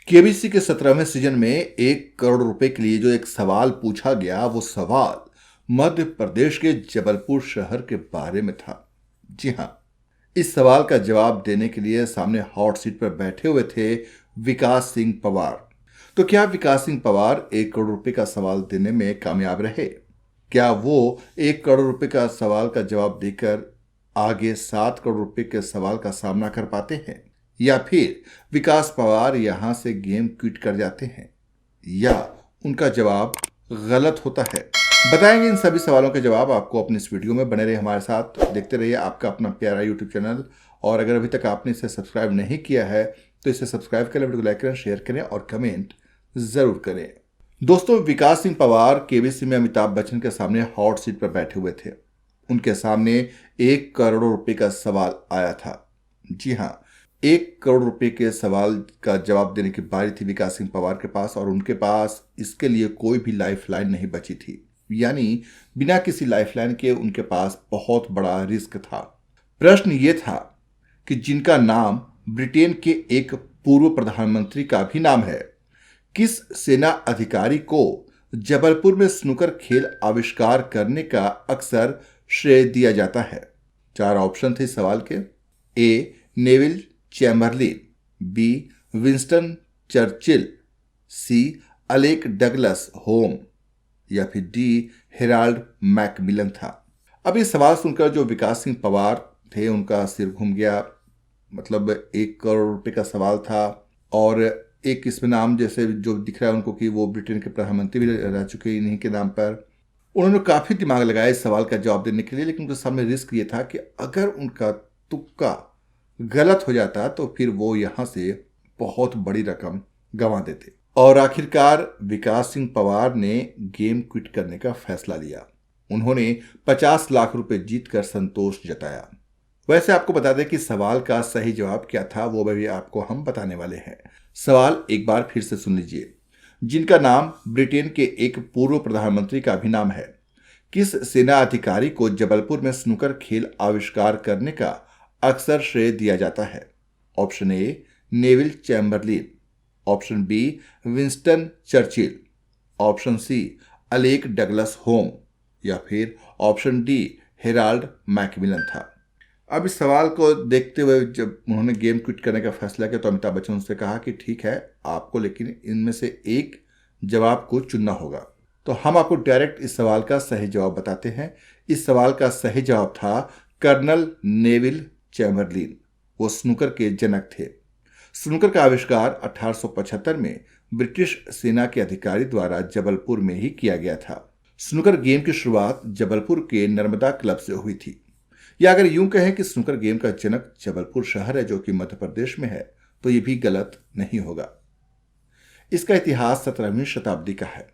KBC के 17वें season में 1 करोड़ रुपए के लिए जो एक सवाल पूछा गया, वो सवाल मध्य प्रदेश के जबलपुर शहर के बारे में था। जी हाँ, इस सवाल का जवाब देने के लिए सामने हॉट सीट पर बैठे हुए थे विकास सिंह पवार। तो क्या विकास सिंह पवार 1 करोड़ रुपए का सवाल देने में कामयाब रहे? क्या वो 1 करोड़ रुपए का सवाल का जवाब देकर आगे 7 करोड़ रुपए के सवाल का सामना कर पाते हैं, या फिर विकास पवार यहां से गेम क्विट कर जाते हैं, या उनका जवाब गलत होता है? बताएंगे इन सभी सवालों के जवाब आपको अपनी इस वीडियो में। बने रहिए हमारे साथ, देखते रहिए आपका अपना प्यारा यूट्यूब चैनल। और अगर अभी तक आपने इसे सब्सक्राइब नहीं किया है तो इसे सब्सक्राइब करें, वीडियो को लाइक करें, शेयर करें और कमेंट जरूर करें। दोस्तों, विकास सिंह पवार केबीसी में अमिताभ बच्चन के सामने हॉट सीट पर बैठे हुए थे। उनके सामने 1 करोड़ रुपए का सवाल आया था। जी हाँ, 1 करोड़ रुपए के सवाल का जवाब देने की बारी थी विकास सिंह पवार के पास, और उनके पास इसके लिए कोई भी लाइफलाइन नहीं बची थी। यानी बिना किसी लाइफलाइन के उनके पास बहुत बड़ा रिस्क था। प्रश्न ये था कि जिनका नाम ब्रिटेन के एक पूर्व प्रधानमंत्री का भी नाम है, किस सेना अधिकारी को जबलपुर में स्नूकर खेल आविष्कार करने का अक्सर श्रेय दिया जाता है? 4 ऑप्शन थे इस सवाल के। A Neville Chamberlain, B Winston Churchill, C Alec Douglas Home, या फिर डी हेराल्ड मैकमिलन था। अब ये सवाल सुनकर जो विकास सिंह पवार थे उनका सिर घूम गया। मतलब 1 करोड़ रुपए का सवाल था, और एक इसमें नाम जैसे जो दिख रहा है उनको कि वो ब्रिटेन के प्रधानमंत्री भी रह चुके इन्हीं के नाम पर। उन्होंने काफी दिमाग लगाया इस सवाल का जवाब देने के लिए, लेकिन उनके सामने रिस्क ये था कि अगर उनका तुक्का गलत हो जाता तो फिर वो यहां से बहुत बड़ी रकम गंवा देते। और आखिरकार विकास सिंह पवार ने गेम क्विट करने का फैसला लिया। उन्होंने 50 लाख रुपए जीतकर संतोष जताया। वैसे आपको बता दें कि सवाल का सही जवाब क्या था, वो भी आपको हम बताने वाले हैं। सवाल एक बार फिर से सुन लीजिए। जिनका नाम ब्रिटेन के एक पूर्व प्रधानमंत्री का भी नाम है, किस सेना अधिकारी को जबलपुर में स्नूकर खेल आविष्कार करने का अक्सर श्रेय दिया जाता है? Option A Neville Chamberlain, option B Winston Churchill, option C Alec Douglas Home, या फिर ऑप्शन डी हेराल्ड मैकमिलन था। अब इस सवाल को देखते हुए जब उन्होंने गेम क्विट करने का फैसला किया तो अमिताभ बच्चन उनसे कहा कि ठीक है, आपको लेकिन इनमें से एक जवाब को चुनना होगा। तो हम आपको डायरेक्ट इस सवाल का सही जवाब बताते हैं। इस सवाल का सही जवाब था कर्नल नेविल चैम्बरलिन। वो स्नूकर के जनक थे। स्नूकर का आविष्कार 1875 में ब्रिटिश सेना के अधिकारी द्वारा जबलपुर में ही किया गया था। स्नूकर गेम की शुरुआत जबलपुर के नर्मदा क्लब से हुई थी। या अगर यूं कहें कि स्नूकर गेम का जनक जबलपुर शहर है जो कि मध्य प्रदेश में है, तो यह भी गलत नहीं होगा। इसका इतिहास 17वीं शताब्दी का है।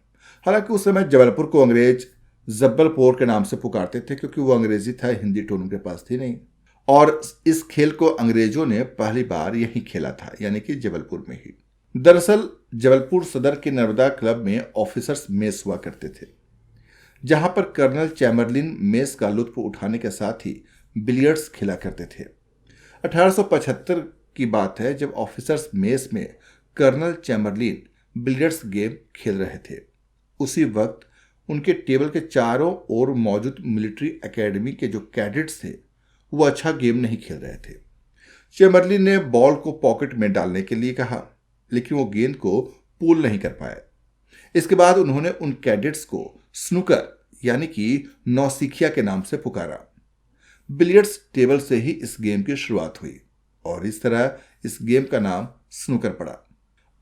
हालांकि उस समय जबलपुर को अंग्रेज जब्बलपुर के नाम से पुकारते थे, क्योंकि वो अंग्रेजी था, हिंदी टोन उनके पास थी नहीं। और इस खेल को अंग्रेजों ने पहली बार यहीं खेला था, यानी कि जबलपुर में ही। दरअसल जबलपुर सदर के नर्मदा क्लब में ऑफिसर्स मेस हुआ करते थे, जहां पर कर्नल चैम्बरलिन मेस का लुत्फ उठाने के साथ ही बिलियर्ड्स खेला करते थे। 1875 की बात है जब ऑफिसर्स मेस में कर्नल चैम्बरलिन बिलियर्ड्स गेम खेल रहे थे। उसी वक्त उनके टेबल के चारों ओर मौजूद मिलिट्री एकेडमी के जो कैडेट्स थे वो अच्छा गेम नहीं खेल रहे थे। चैम्बरलिन ने बॉल को पॉकेट में डालने के लिए कहा, लेकिन वो गेंद को पूल नहीं कर पाए। इसके बाद उन्होंने उन कैडेट्स को स्नूकर यानी कि नौसिखिया के नाम से पुकारा। बिलियर्ड्स टेबल से ही इस गेम की शुरुआत हुई और इस तरह इस गेम का नाम स्नूकर पड़ा।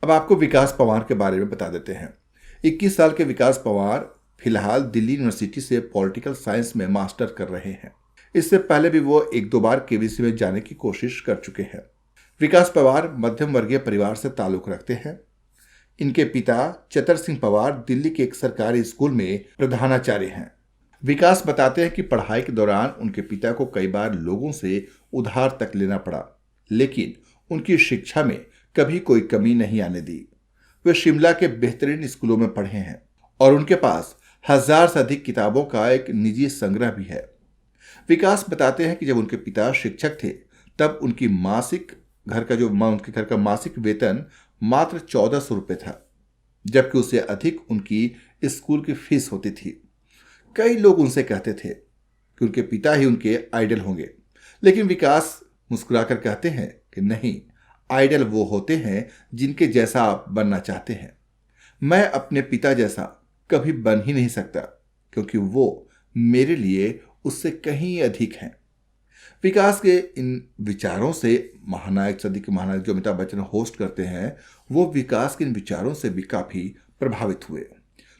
अब आपको विकास पवार के बारे में बता देते हैं। 21 साल के विकास पवार फिलहाल दिल्ली यूनिवर्सिटी से पॉलिटिकल साइंस में मास्टर कर रहे हैं। इससे पहले भी वो 1-2 बार केबीसी में जाने की कोशिश कर चुके हैं। विकास पवार मध्यम वर्गीय परिवार से ताल्लुक रखते हैं। इनके पिता चतर सिंह पवार दिल्ली के एक सरकारी स्कूल में प्रधानाचार्य हैं। विकास बताते हैं कि पढ़ाई के दौरान उनके पिता को कई बार लोगों से उधार तक लेना पड़ा, लेकिन उनकी शिक्षा में कभी कोई कमी नहीं आने दी। वे शिमला के बेहतरीन स्कूलों में पढ़े हैं और उनके पास 1000 से अधिक किताबों का एक निजी संग्रह भी है। विकास बताते हैं कि जब उनके पिता शिक्षक थे तब उनके घर का मासिक वेतन मात्र 1400 रुपये था, जबकि उससे अधिक उनकी स्कूल की फीस होती थी। कई लोग उनसे कहते थे कि उनके पिता ही उनके आइडल होंगे, लेकिन विकास मुस्कुराकर कहते हैं कि नहीं, आइडल वो होते हैं जिनके जैसा आप बनना चाहते हैं। मैं अपने पिता जैसा कभी बन ही नहीं सकता, क्योंकि वो मेरे लिए उससे कहीं अधिक हैं। विकास के इन विचारों से महानायक, सदी के महानायक जो अमिताभ बच्चन होस्ट करते हैं, वो विकास के इन विचारों से भी काफ़ी प्रभावित हुए।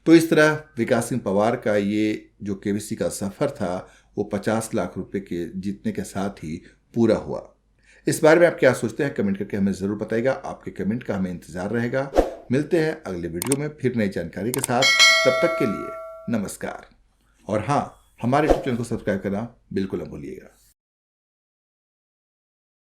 तो इस तरह विकास सिंह पंवार का ये जो केबीसी का सफ़र था, वो 50 लाख रुपए के जीतने के साथ ही पूरा हुआ। इस बारे में आप क्या सोचते हैं, कमेंट करके हमें ज़रूर बताइएगा। आपके कमेंट का हमें इंतज़ार रहेगा। मिलते हैं अगले वीडियो में फिर नई जानकारी के साथ। तब तक के लिए नमस्कार। और हाँ, हमारे यूट्यूब चैनल को सब्सक्राइब करना बिल्कुल न भूलिएगा।